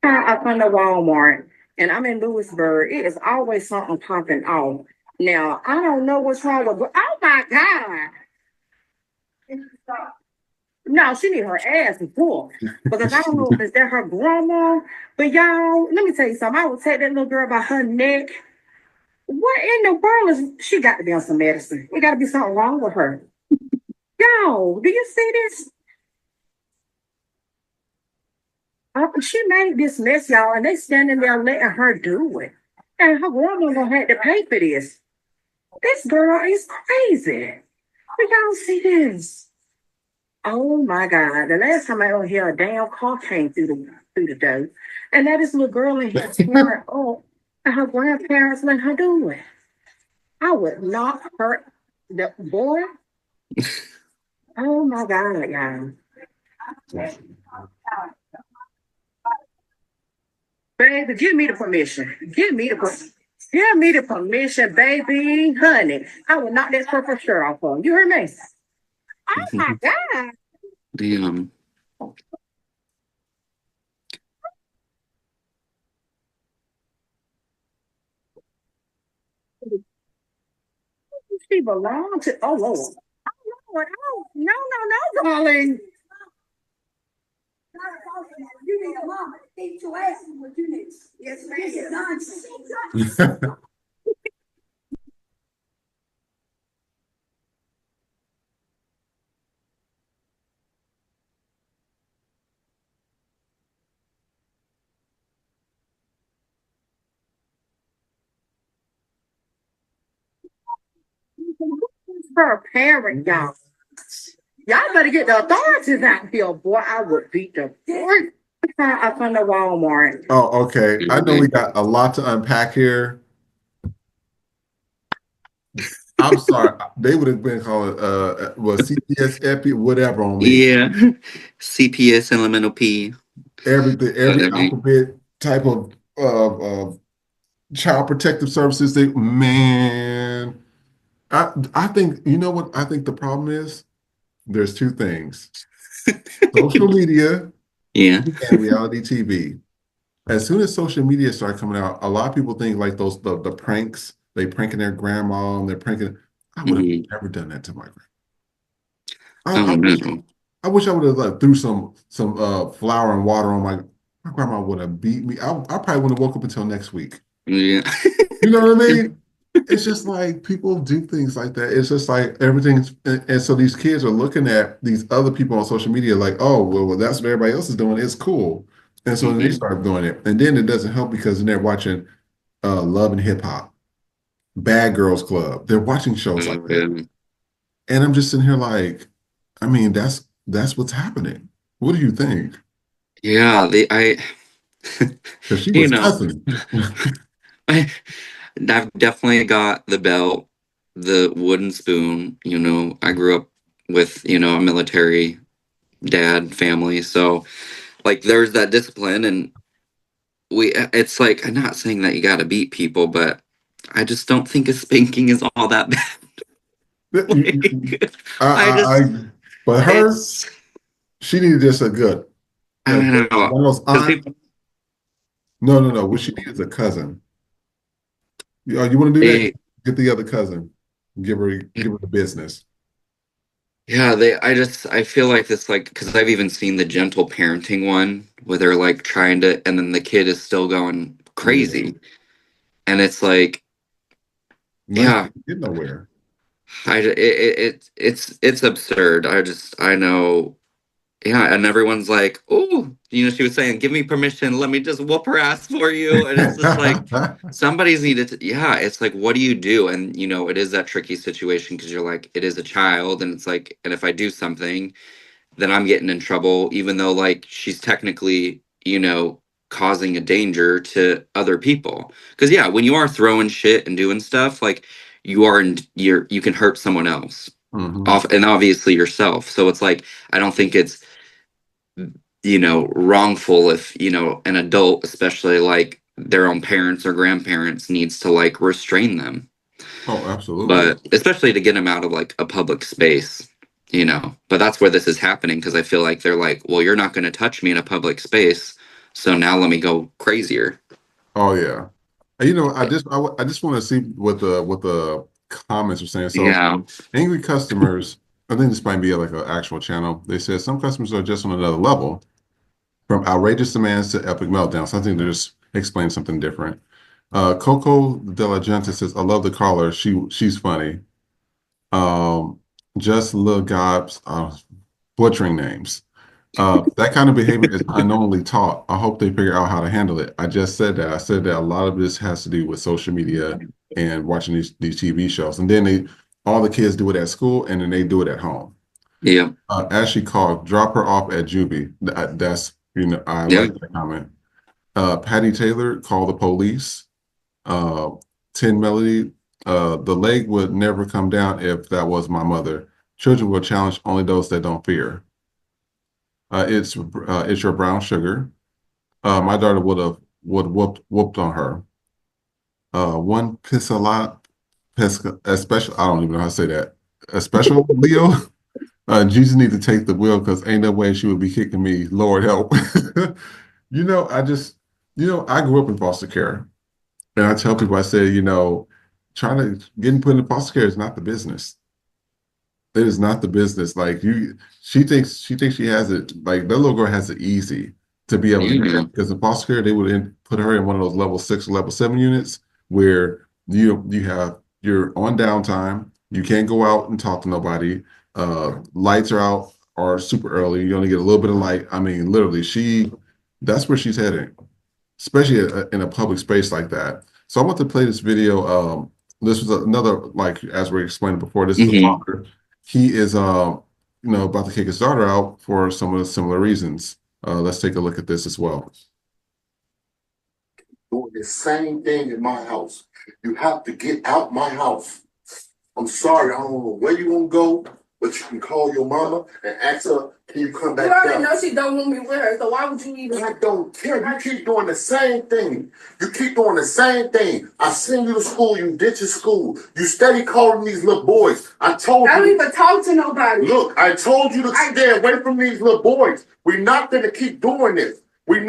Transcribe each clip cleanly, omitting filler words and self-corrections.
I come to Walmart and I'm in Lewisburg, it is always something popping off. Now, I don't know what's wrong with, oh my God. No, she need her ass whooped. Because I don't know if it's that her grandma. But y'all, let me tell you something. I would take that little girl by her neck. What in the world is she got to be on some medicine? It got to be something wrong with her. Yo, do you see this? She made this mess, y'all, and they standing there letting her do it. And her grandma gonna have to pay for this. This girl is crazy. We y'all see this. Oh my God. The last time I ever hear a damn car came through the door. And that is little girl in here tearing up and her grandparents let her do it. I would not hurt the boy. Oh my God, y'all. Baby, give me the permission. Give me the permission, baby, honey. I will knock that purple shirt off of him. You heard me? Oh my God. Damn. She belongs to, oh Lord. Oh Lord, oh, no, darling. You need a mama to teach your ass what you need. Yes, ma'am. Her parent, y'all. Y'all better get the authorities out here, boy. I would beat the boy. I from the Walmart. Oh, okay. I know we got a lot to unpack here. I'm sorry. They would have been called CPS Epi, whatever on me. Yeah. CPS Elemental P. Everything, every alphabet type of child protective services. Man, I think, you know what I think the problem is? There's two things. Social media and reality TV. As soon as social media started coming out, a lot of people think like the pranks, they pranking their grandma and they're pranking. I would have never done that to my grandma. I wish I would have like threw some flour and water on my grandma would have beat me. I probably wouldn't have woke up until next week. Yeah. You know what I mean? It's just like people do things like that. It's just like everything's, and so these kids are looking at these other people on social media like, oh, well, that's what everybody else is doing. It's cool. And so they start doing it. And then it doesn't help because they're watching Love and Hip Hop, Bad Girls Club. They're watching shows like that. And I'm just sitting here like, I mean, that's what's happening. What do you think? Yeah, Because she was cousin. I've definitely got the belt, the wooden spoon. You know, I grew up with, a military dad family. So like there's that discipline and it's like, I'm not saying that you got to beat people, but I just don't think a spanking is all that bad. But hers, she needed just a good. I don't know. One of those no. What she needs is a cousin. You want to do that? Get the other cousin. Give her the business. Yeah, I feel like this, like, because I've even seen the gentle parenting one where they're like trying to, and then the kid is still going crazy. And it's like, get nowhere. It's absurd. I know. Yeah, and everyone's like, oh, she was saying, give me permission, let me just whoop her ass for you. And it's just like, somebody's needed to, it's like, what do you do? And, it is that tricky situation because you're like, it is a child. And it's like, and if I do something, then I'm getting in trouble, even though like she's technically, causing a danger to other people. Because, yeah, when you are throwing shit and doing stuff, like you can hurt someone else. Off, and obviously yourself. So it's like, I don't think it's wrongful if an adult, especially like their own parents or grandparents, needs to like restrain them. Oh, absolutely. But especially to get them out of like a public space, but that's where this is happening because I feel like they're like, well, you're not going to touch me in a public space, So now let me go crazier. Oh yeah. And, I just want to see what the comments are saying. So Yeah. angry customers, I think this might be like an actual channel. They said some customers are just on another level, from outrageous demands to epic meltdowns. I think they're just explaining something different. Coco De La Gente says, "I love the caller. She's funny." Um, just Lil Gobs, butchering names. That kind of behavior is unknowingly taught. I hope they figure out how to handle it. I just said that. I said that a lot of this has to do with social media and watching these TV shows, and then all the kids do it at school, and then they do it at home. Yeah. Ashley called, drop her off at Juvie. That's I Yeah. like that comment. Patty Taylor called the police. Uh, Tin Melody, the leg would never come down if that was my mother. Children will challenge only those that don't fear. It's your brown sugar. My daughter would whooped on her. One piss a lot, especially I don't even know how to say that. A special Leo. Jesus need to take the wheel because ain't no way she would be kicking me. Lord help. You know, I just, I grew up in foster care. And I tell people, I say, trying to getting put in foster care is not the business. It is not the business. Like she thinks she has it. Like that little girl has it easy to be able to do Yeah. that because in foster care they would put her in one of those level 6 or level 7 units where you're on downtime. You can't go out and talk to nobody. Lights are out or super early. You only get a little bit of light. I mean, literally, that's where she's heading, especially in a public space like that. So I want to play this video. This was another, like as we explained before, this is a Hmm. father. He is about to kick his daughter out for some of the similar reasons. Let's take a look at this as well. Doing the same thing in my house. You have to get out my house. I'm sorry, I don't know where you gonna go, but you can call your mama and ask her, can you come back You already down? know she don't want me with her, so why would you even? I don't care. You keep doing the same thing. You keep doing the same thing. I send you to school. You ditch your school. You steady calling these little boys. I told I don't you. even talk to nobody. Look, I told you to stay away from these little boys. We're not gonna keep doing this. I'm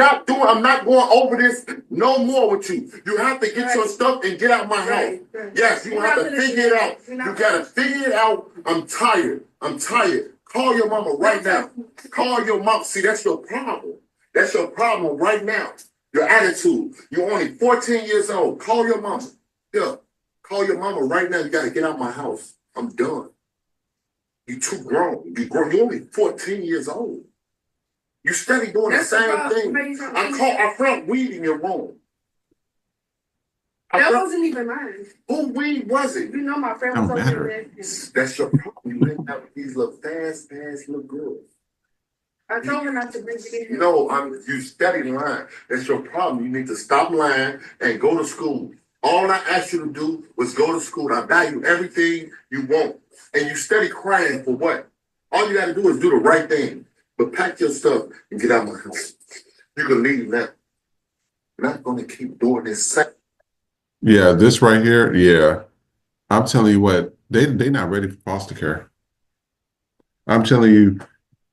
not going over this no more with you. You have to get your stuff and get out my house. Right. Yes, you have to figure it out. You gotta figure it out. I'm tired. Call your mama right now. Call your mom. See, that's your problem. That's your problem right now. Your attitude. You're only 14 years old. Call your mama. Yeah. Call your mama right now. You gotta get out my house. I'm done. You too grown. You're only 14 years old. You steady doing the same thing. I found weed in your room. That wasn't even mine. Who weed was it? You know my friend Don't was over matter. there. That's your problem. You hang out with these little fast little girls. I told her not to bring it in. No, you steady lying. That's your problem. You need to stop lying and go to school. All I asked you to do was go to school. I value everything you want. And you steady crying for what? All you gotta do is do the right thing. But pack your stuff and get out of my house. You can leave now. You're not gonna keep doing this. Yeah, this right here. Yeah, I'm telling you what, they not ready for foster care. I'm telling you,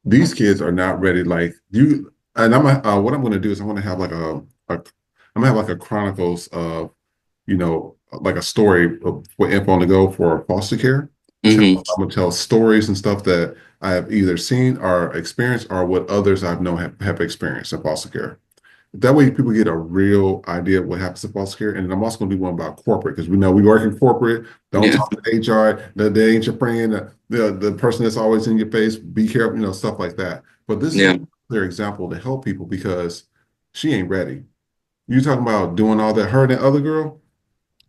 these kids are not ready. Like you, and what I'm going to do is I'm going to have like I'm gonna have like a chronicles of, like a story for info on the go for foster care. Hmm. I'm gonna tell stories and stuff that I have either seen or experienced or what others I've known have experienced in foster care. That way people get a real idea of what happens in foster care. And then I'm also gonna do one about corporate because we know we work in corporate. Don't Yeah. talk to HR, they ain't your friend, the person that's always in your face, be careful, stuff like that. But this is Yeah. a clear example to help people because she ain't ready. You talking about doing all that, her and that other girl?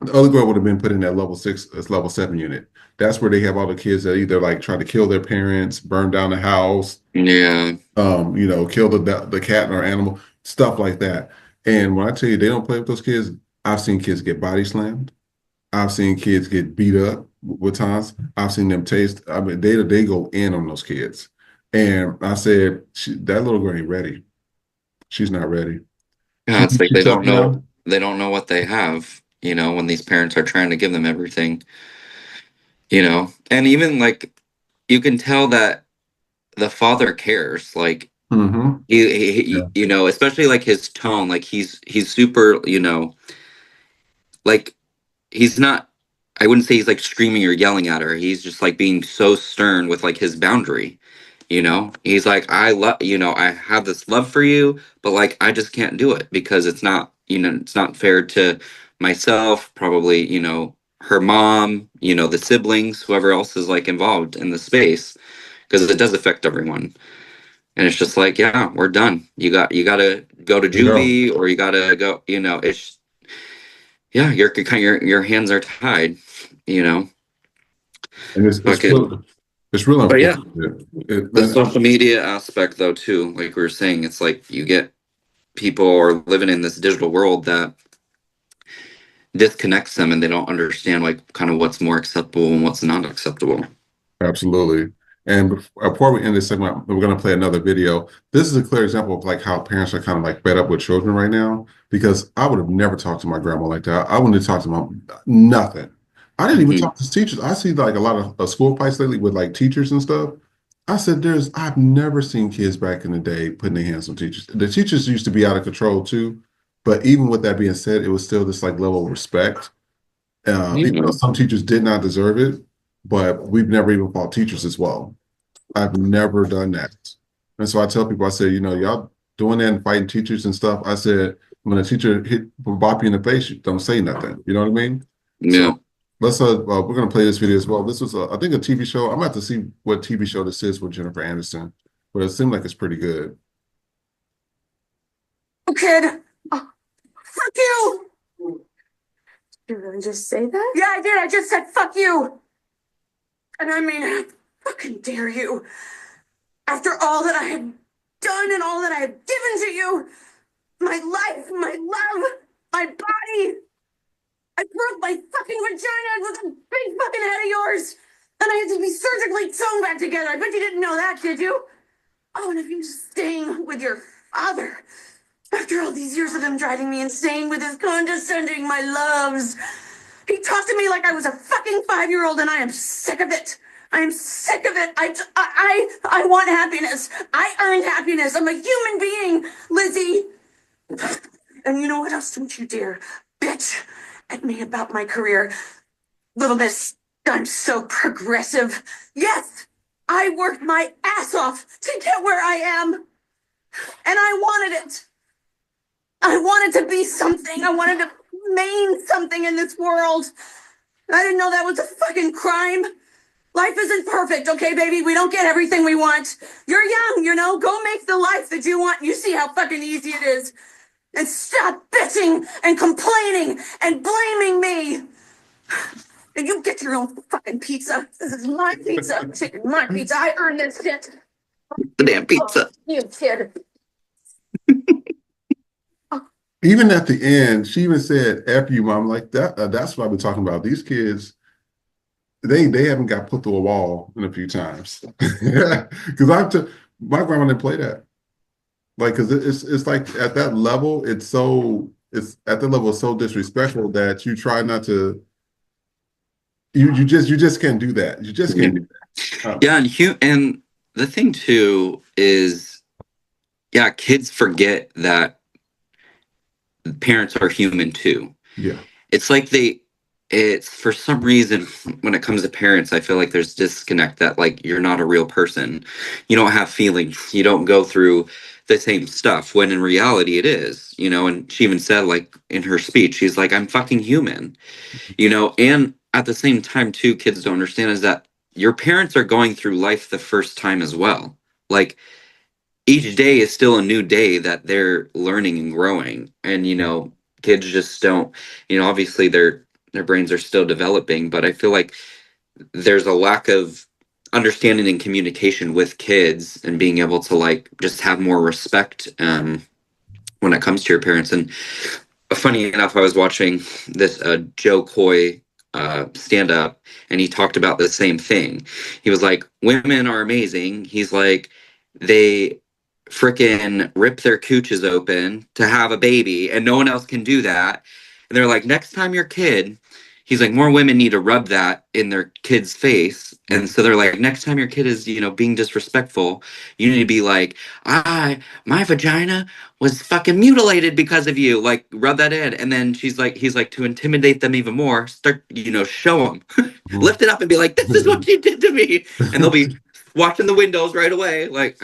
The other girl would have been put in that level 6, level 7 unit. That's where they have all the kids that either like try to kill their parents, burn down the house, Yeah. kill the cat or animal, stuff like that. And when I tell you they don't play with those kids, I've seen kids get body slammed. I've seen kids get beat up with times. I've seen them taste. I mean, they go in on those kids. And I said, that little girl ain't ready. She's not ready. Yeah, it's like they She's up don't now. know what they have, when these parents are trying to give them everything, and even like you can tell that the father cares. Like Mm-hmm. Yeah. You know, especially like his tone, like he's super, you know, like he's not, I wouldn't say he's like screaming or yelling at her. He's just like being so stern with like his boundary. You know, he's like, I love, you know, I have this love for you, but like I just can't do it because it's not, you know, it's not fair to myself, probably, you know, her mom, you know, the siblings, whoever else is like involved in the space, because it does affect everyone. And it's just like, yeah, we're done. You gotta go to There you go. juvie, or you gotta go, you know, it's, yeah, your hands are tied, you know. And Fucking, it's real but yeah, unfortunate. the social media aspect though too, like we were saying, it's like you get people are living in this digital world that disconnects them, and they don't understand like kind of what's more acceptable and what's not acceptable. Absolutely. And before we end this segment, we're going to play another video. This is a clear example of like how parents are kind of like fed up with children right now, because I would have never talked to my grandma like that. I wouldn't have talked to mom, nothing. I didn't even Hmm. talk to teachers. I see like a lot of school fights lately with like teachers and stuff. I said, I've never seen kids back in the day putting their hands on teachers. The teachers used to be out of control too. But even with that being said, it was still this like level of respect. Even though Yeah. some teachers did not deserve it, but we've never even fought teachers as well. I've never done that. And so I tell people, I said, you know, y'all doing that and fighting teachers and stuff. I said, when a teacher bop you in the face, you don't say nothing. You know what I mean? Yeah. So we're gonna play this video as well. This was I think a TV show. I'm about to see what TV show this is with Jennifer Aniston, but it seemed like it's pretty good. Kid. Oh, fuck you. Did you really just say that? Yeah, I did. I just said fuck you. And I mean, how fucking dare you? After all that I have done and all that I have given to you, my life, my love, my body. I broke my fucking vagina with a big fucking head of yours. And I had to be surgically sewn back together. I bet you didn't know that, did you? Oh, and if you staying with your father, after all these years of him driving me insane with his condescending my loves, he talked to me like I was a fucking 5-year-old, and I am sick of it. I am sick of it. I want happiness. I earned happiness. I'm a human being, Lizzie. And you know what else don't you dare bitch at me about my career. Little miss, I'm so progressive. Yes, I worked my ass off to get where I am. And I wanted it. I wanted to be something. I wanted to mean something in this world. I didn't know that was a fucking crime. Life isn't perfect, okay, baby? We don't get everything we want. You're young, you know? Go make the life that you want. You see how fucking easy it is. And stop bitching and complaining and blaming me. And you get your own fucking pizza. This is my pizza. Chicken, my pizza. I earned this shit. The damn pizza. Oh, you kid. Even at the end, she even said "F you, mom." Like that. That's what I've been talking about. These kids, they haven't got put through a wall in a few times. Because my grandma didn't play that. Like, because it's like at that level, it's at the level so disrespectful that you try not to. You just can't do that. You just can't do that. Yeah, and the thing too is, yeah, kids forget that parents are human too. Yeah. It's like it's for some reason when it comes to parents, I feel like there's disconnect that like you're not a real person. You don't have feelings. You don't go through the same stuff, when in reality it is, you know. And she even said like in her speech, she's like, I'm fucking human, you know. And at the same time too, kids don't understand is that your parents are going through life the first time as well. Like each day is still a new day that they're learning and growing. And you know, kids just don't, you know, obviously their brains are still developing, but I feel like there's a lack of understanding and communication with kids, and being able to like just have more respect when it comes to your parents. And funny enough, I was watching this Joe Coy stand up, and he talked about the same thing. He was like, women are amazing. He's like, they freaking rip their cooches open to have a baby, and no one else can do that. And they're like, next time your kid, he's like, more women need to rub that in their kid's face. And so they're like, next time your kid is, being disrespectful, you need to be like, my vagina was fucking mutilated because of you. Like, rub that in. And then he's like, to intimidate them even more, start, show them, lift it up and be like, this is what you did to me. And they'll be watching the windows right away. Like,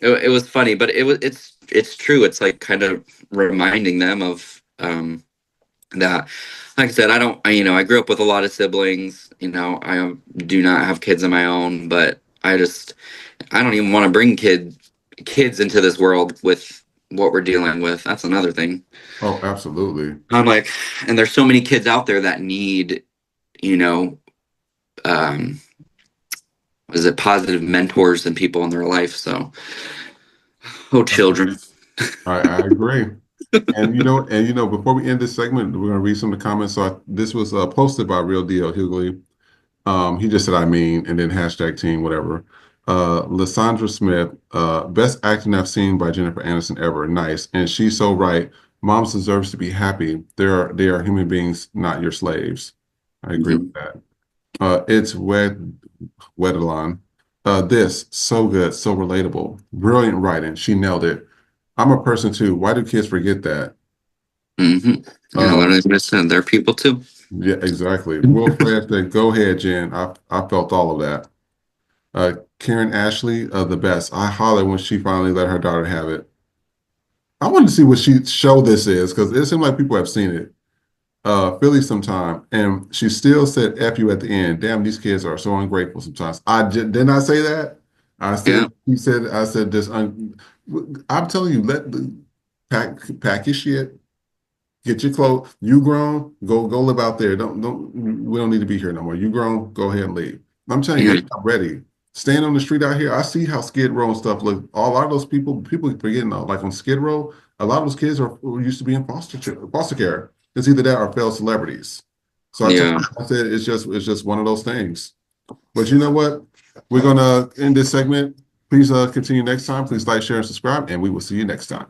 it was funny, but it's true. It's like kind of reminding them of, that, like I said, I grew up with a lot of siblings. I do not have kids of my own, but I don't even want to bring kids into this world with what we're dealing with. That's another thing. Oh, absolutely. I'm like, and there's so many kids out there that need, positive mentors and people in their life. So, children. I agree. And before we end this segment, we're going to read some of the comments. So this was posted by Real Deal Hughley. He just said, and then #team, whatever. Lysandra Smith, best acting I've seen by Jennifer Aniston ever. Nice. And she's so right. Moms deserves to be happy. They are human beings, not your slaves. I agree with that. It's Wedalon. This, so good, so relatable. Brilliant writing. She nailed it. I'm a person too. Why do kids forget that? They're people too. Yeah, exactly. Will Fred said, go ahead, Jen. I felt all of that. Karen Ashley, the best. I hollered when she finally let her daughter have it. I want to see what show this is, because it seemed like people have seen it. Philly sometime, and she still said F you at the end. Damn, these kids are so ungrateful sometimes. Didn't I say that? I said, I said this. I'm telling you, pack your shit, get your clothes. You grown, go live out there. We don't need to be here no more. You grown, go ahead and leave. I'm telling you, I'm not ready. Staying on the street out here, I see how Skid Row and stuff look. A lot of those people forgetting, like on Skid Row, a lot of those kids used to be in foster care. It's either that or failed celebrities. So I said it's just one of those things. But you know what? We're gonna end this segment. Please continue next time. Please like, share, and subscribe, and we will see you next time.